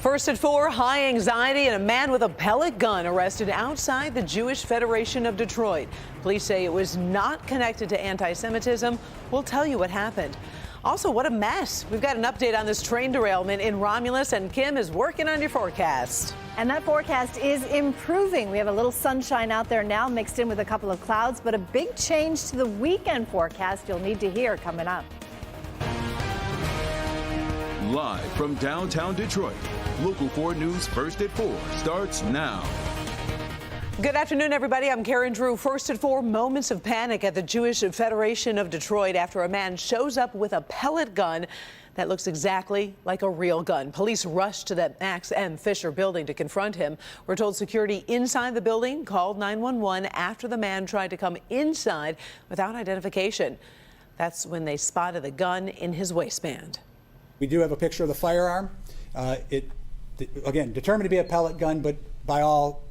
First at 4, high anxiety and a man with a pellet gun arrested outside the Jewish Federation of Detroit. Police say it was not connected to anti-Semitism. We'll tell you what happened. Also, what a mess. We've got an update on this train derailment in Romulus, and Kim is working on your forecast. And that forecast is improving. We have a little sunshine out there now mixed in with a couple of clouds, but a big change to the weekend forecast you'll need to hear coming up. Live from downtown Detroit, Local 4 News First at 4 starts now. Good afternoon, everybody. I'm Karen Drew. First at 4, moments of panic at the Jewish Federation of Detroit after a man shows up with a pellet gun that looks exactly like a real gun. Police rushed to the Max M. Fisher building to confront him. We're told security inside the building called 911 after the man tried to come inside without identification. That's when they spotted the gun in his waistband. We do have a picture of the firearm. Again, determined to be a pellet gun, but by all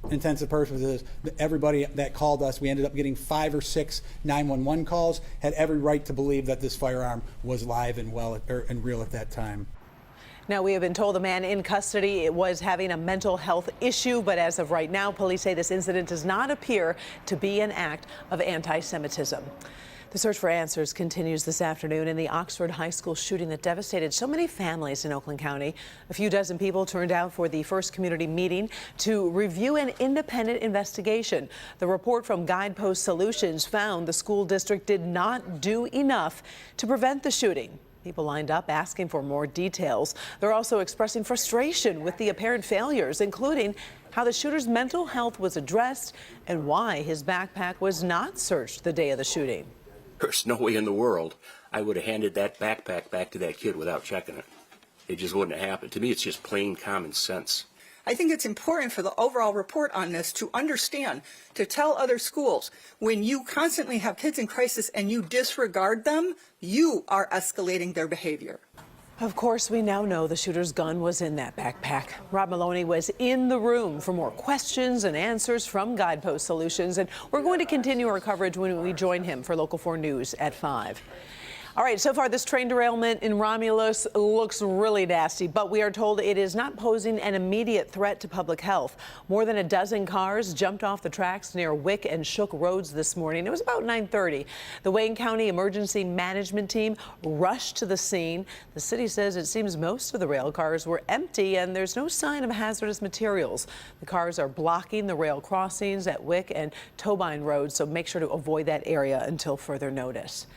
intents and purposes, everybody that called us, we ended up getting 5 or 6 911 calls, had every right to believe that this firearm was live and well and real at that time. Now, we have been told the man in custody was having a mental health issue, but as of right now, police say this incident does not appear to be an act of anti-Semitism. The search for answers continues this afternoon in the Oxford High School shooting that devastated so many families in Oakland County. A few dozen people turned out for the first community meeting to review an independent investigation. The report from Guidepost Solutions found the school district did not do enough to prevent the shooting. People lined up asking for more details. They're also expressing frustration with the apparent failures, including how the shooter's mental health was addressed and why his backpack was not searched the day of the shooting. There's no way in the world I would have handed that backpack back to that kid without checking it. It just wouldn't have happened. To me, it's just plain common sense. I think it's important for the overall report on this to understand, to tell other schools, when you constantly have kids in crisis and you disregard them, you are escalating their behavior. Of course, we now know the shooter's gun was in that backpack. Rob Maloney was in the room for more questions and answers from Guidepost Solutions, and we're going to continue our coverage when we join him for Local 4 News at 5. All right, so far this train derailment in Romulus looks really nasty, but we are told it is not posing an immediate threat to public health. More than a dozen cars jumped off the tracks near Wick and Shook roads this morning. It was about 9:30. The Wayne County Emergency Management Team rushed to the scene. The city says it seems most of the rail cars were empty and there's no sign of hazardous materials. The cars are blocking the rail crossings at Wick and Tobine roads, so make sure to avoid that area until further notice.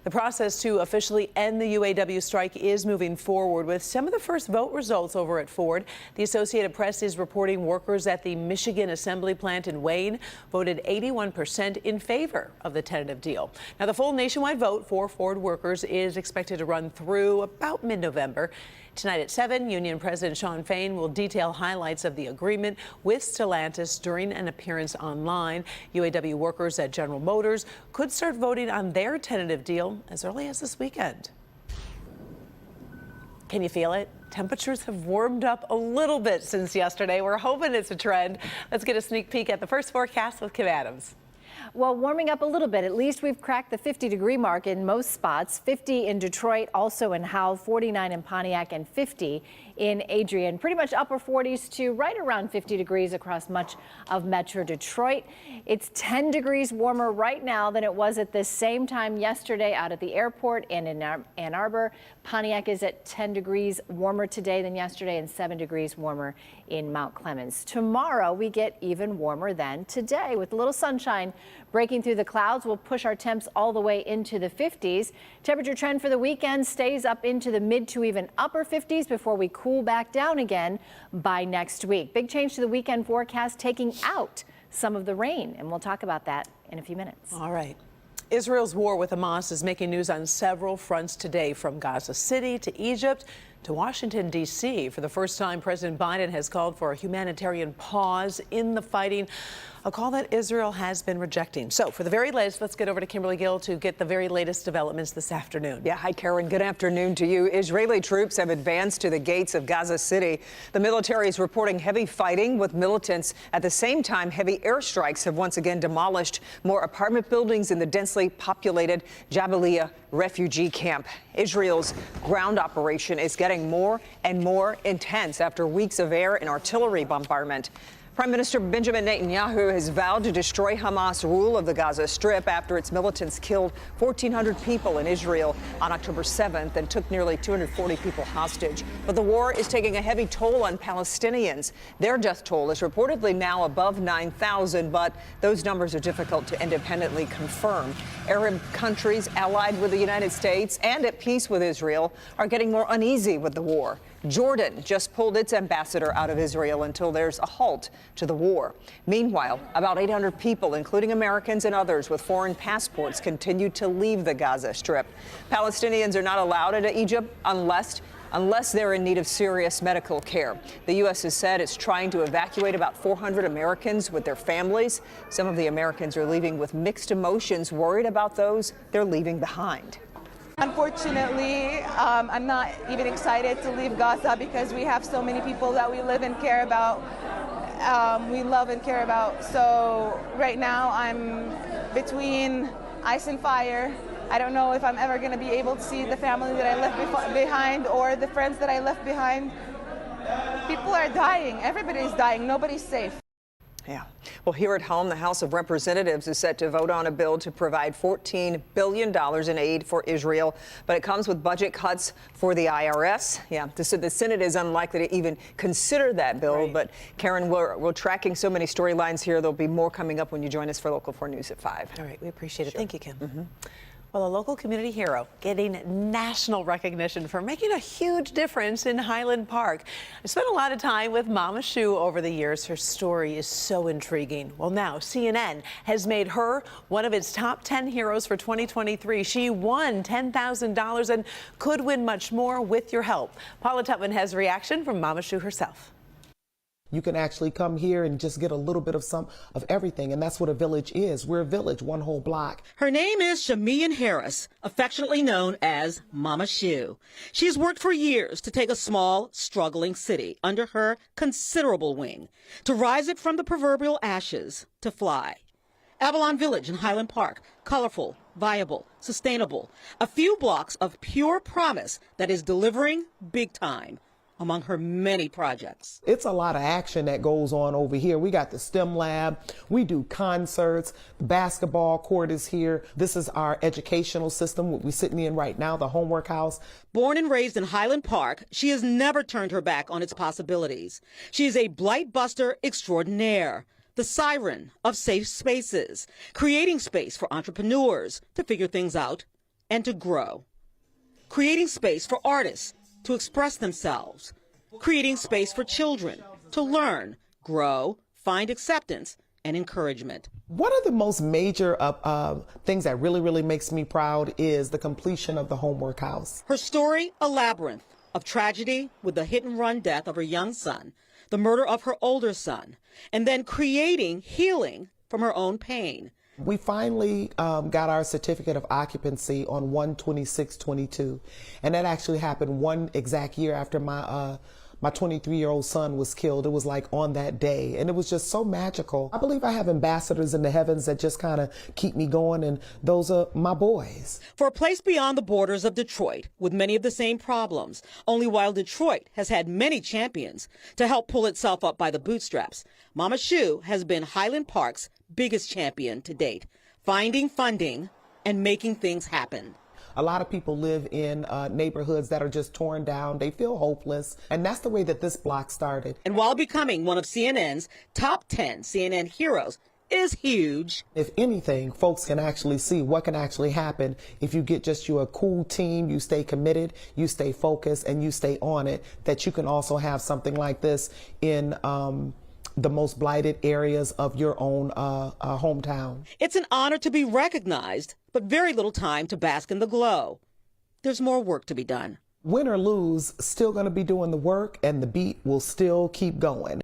The process to officially end the UAW strike is moving forward with some of the first vote results over at Ford. The Associated Press is reporting workers at the Michigan Assembly Plant in Wayne voted 81% in favor of the tentative deal. Now, the full nationwide vote for Ford workers is expected to run through about mid-November. Tonight at 7, Union President Shawn Fain will detail highlights of the agreement with Stellantis during an appearance online. UAW workers at General Motors could start voting on their tentative deal as early as this weekend. Can you feel it? Temperatures have warmed up a little bit since yesterday. We're hoping it's a trend. Let's get a sneak peek at the first forecast with Kim Adams. Well, warming up a little bit. At least we've cracked the 50-degree mark in most spots. 50 in Detroit, also in Howell, 49 in Pontiac, and 50 in Adrian. Pretty much upper 40s to right around 50 degrees across much of Metro Detroit. It's 10 degrees warmer right now than it was at the same time yesterday out at the airport and in Ann Arbor. Pontiac is at 10 degrees warmer today than yesterday and 7 degrees warmer in Mount Clemens. Tomorrow we get even warmer than today with a little sunshine breaking through the clouds. Will push our temps all the way into the 50s. Temperature trend for the weekend stays up into the mid to even upper 50s before we cool back down again by next week. Big change to the weekend forecast, taking out some of the rain, and we'll talk about that in a few minutes. All right. Israel's war with Hamas is making news on several fronts today, from Gaza City to Egypt to Washington, D.C. For the first time, President Biden has called for a humanitarian pause in the fighting, a call that Israel has been rejecting. So for the very latest, let's get over to Kimberly Gill to get the very latest developments this afternoon. Yeah, hi, Karen. Good afternoon to you. Israeli troops have advanced to the gates of Gaza City. The military is reporting heavy fighting with militants. At the same time, heavy airstrikes have once again demolished more apartment buildings in the densely densely populated Jabalia refugee camp. Israel's ground operation is getting more and more intense after weeks of air and artillery bombardment. Prime Minister Benjamin Netanyahu has vowed to destroy Hamas rule of the Gaza Strip after its militants killed 1,400 people in Israel on October 7th and took nearly 240 people hostage. But the war is taking a heavy toll on Palestinians. Their death toll is reportedly now above 9,000, but those numbers are difficult to independently confirm. Arab countries allied with the United States and at peace with Israel are getting more uneasy with the war. Jordan just pulled its ambassador out of Israel until there's a halt to the war. Meanwhile, about 800 people, including Americans and others with foreign passports, continue to leave the Gaza Strip. Palestinians are not allowed into Egypt unless they're in need of serious medical care. The U.S. has said it's trying to evacuate about 400 Americans with their families. Some of the Americans are leaving with mixed emotions, worried about those they're leaving behind. Unfortunately, I'm not even excited to leave Gaza because we have so many people that we live and care about. We love and care about. So right now I'm between ice and fire. I don't know if I'm ever going to be able to see the family that I left behind or the friends that I left behind. People are dying. Everybody's dying. Nobody's safe. Yeah. Well, here at home, the House of Representatives is set to vote on a bill to provide $14 billion in aid for Israel, but it comes with budget cuts for the IRS. Yeah, the Senate is unlikely to even consider that bill. Right. But Karen, we're tracking so many storylines here. There'll be more coming up when you join us for Local 4 News at 5. All right, we appreciate it. Sure. Thank you, Kim. Well, a local community hero getting national recognition for making a huge difference in Highland Park. I spent a lot of time with Mama Shu over the years. Her story is so intriguing. Well, now CNN has made her one of its top 10 heroes for 2023. She won $10,000 and could win much more with your help. Paula Tutman has reaction from Mama Shu herself. You can actually come here and just get a little bit of everything, and that's what a village is. We're a village, one whole block. Her name is Shamian Harris, affectionately known as Mama Shu. She's worked for years to take a small, struggling city under her considerable wing, to rise it from the proverbial ashes to fly. Avalon Village in Highland Park, colorful, viable, sustainable, a few blocks of pure promise that is delivering big time. Among her many projects. It's a lot of action that goes on over here. We got the STEM lab, we do concerts, the basketball court is here. This is our educational system, what we're sitting in right now, the homework house. Born and raised in Highland Park, she has never turned her back on its possibilities. She is a blight buster extraordinaire, the siren of safe spaces, creating space for entrepreneurs to figure things out and to grow. Creating space for artists to express themselves, creating space for children to learn, grow, find acceptance and encouragement. One of the most major things that really makes me proud is the completion of the homework house. Her story, a labyrinth of tragedy with the hit-and-run death of her young son, the murder of her older son, and then creating healing from her own pain. We finally got our certificate of occupancy on 1/26/22, and that actually happened one exact year after my 23-year-old son was killed. It was like on that day, and it was just so magical. I believe I have ambassadors in the heavens that just kind of keep me going, and those are my boys. For a place beyond the borders of Detroit, with many of the same problems, only while Detroit has had many champions to help pull itself up by the bootstraps, Mama Shu has been Highland Park's biggest champion to date, finding funding and making things happen. A lot of people live in neighborhoods that are just torn down. They feel hopeless. And that's the way that this block started. And while becoming one of CNN's top 10 CNN heroes is huge. If anything, folks can actually see what can actually happen if you get just you a cool team, you stay committed, you stay focused, and you stay on it, that you can also have something like this in the most blighted areas of your own hometown. It's an honor to be recognized, but very little time to bask in the glow. There's more work to be done. Win or lose, still going to be doing the work, and the beat will still keep going.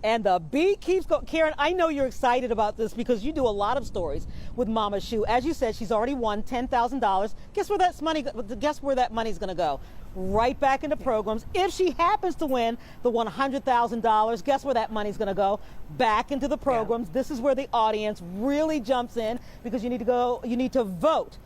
And the beat keeps going. Karen, I know you're excited about this because you do a lot of stories with Mama Shu. As you said, she's already won $10,000. Guess where that money's going to go? Right back into programs. If she happens to win the $100,000, guess where that money's going to go? Back into the programs. Yeah. This is where the audience really jumps in because you need to vote.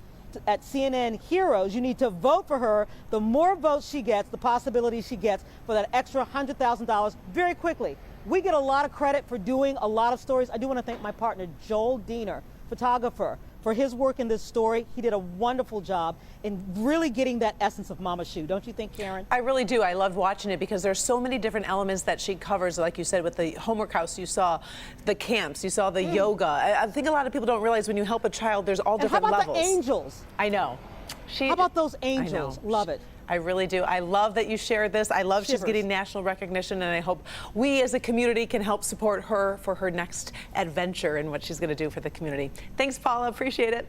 At CNN Heroes, you need to vote for her. The more votes she gets, the possibility she gets for that extra $100,000 very quickly. We get a lot of credit for doing a lot of stories. I do want to thank my partner, Joel Diener, photographer, for his work in this story. He did a wonderful job in really getting that essence of Mama Shu. Don't you think, Karen? I really do. I loved watching it because there's so many different elements that she covers. Like you said, with the homework house, you saw the camps, you saw the yoga. I think a lot of people don't realize when you help a child, there's all different levels. How about the angels? I know. How about those angels? Love it. I really do. I love that you shared this. I love she's getting national recognition, and I hope we as a community can help support her for her next adventure and what she's going to do for the community. Thanks, Paula. Appreciate it.